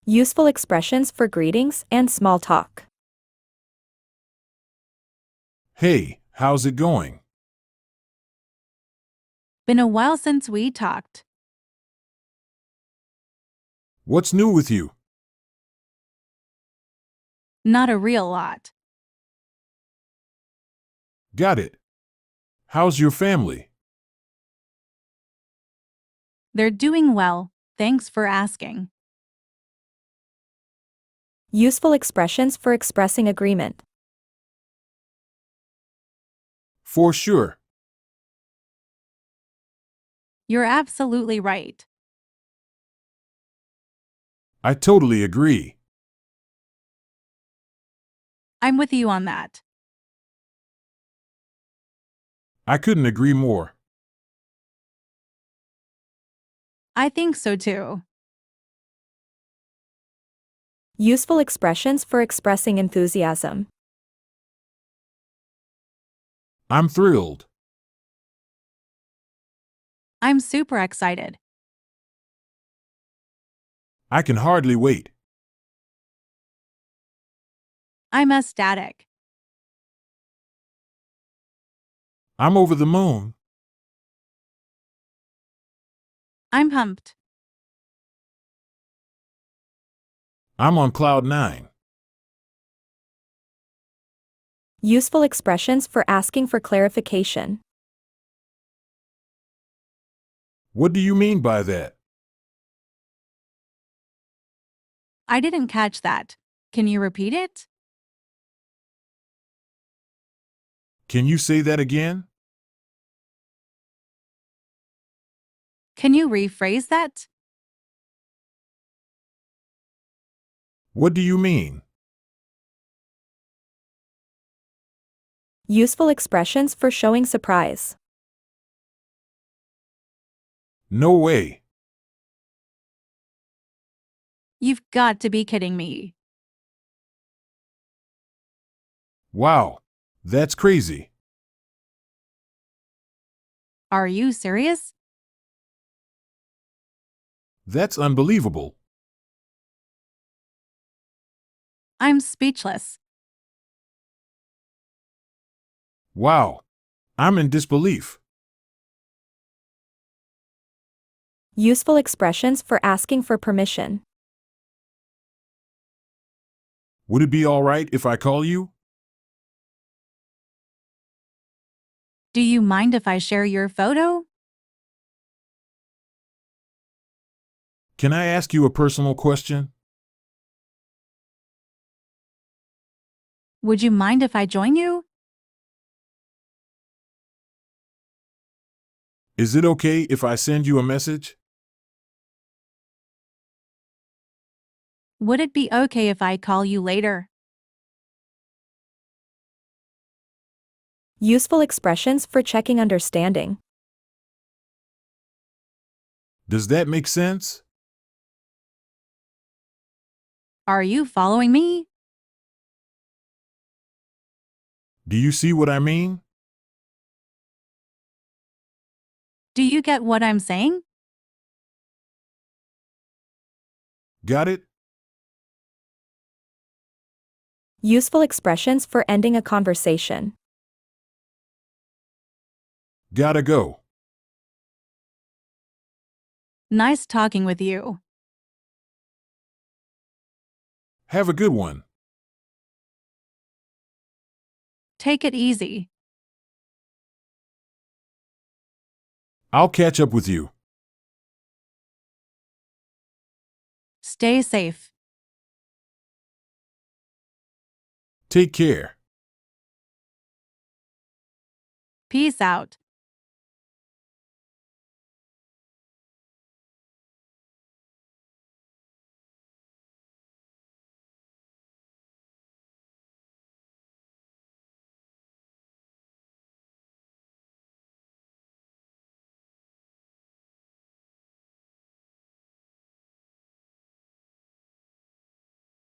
Useful expressions for greetings and small talk. Hey, how's it going? Been a while since we talked. What's new with you? Not a real lot. Got it. How's your family? They're doing well, thanks for asking. Useful expressions for expressing agreement. For sure. You're absolutely right. I totally agree. I'm with you on that. I couldn't agree more. I think so too. Useful expressions for expressing enthusiasm. I'm thrilled. I'm super excited. I can hardly wait. I'm ecstatic. I'm over the moon. I'm pumped. I'm on cloud nine. Useful expressions for asking for clarification. What do you mean by that? I didn't catch that. Can you repeat it? Can you say that again? Can you rephrase that? What do you mean? Useful expressions for showing surprise. No way. You've got to be kidding me. Wow. That's crazy. Are you serious? That's unbelievable. I'm speechless. Wow. I'm in disbelief. Useful expressions for asking for permission. Would it be all right if I call you? Do you mind if I share your photo? Can I ask you a personal question? Would you mind if I join you? Is it okay if I send you a message? Would it be okay if I call you later? Useful expressions for checking understanding. Does that make sense? Are you following me? Do you see what I mean? Do you get what I'm saying? Got it? Useful expressions for ending a conversation. Gotta go. Nice talking with you. Have a good one. Take it easy. I'll catch up with you. Stay safe. Take care. Peace out.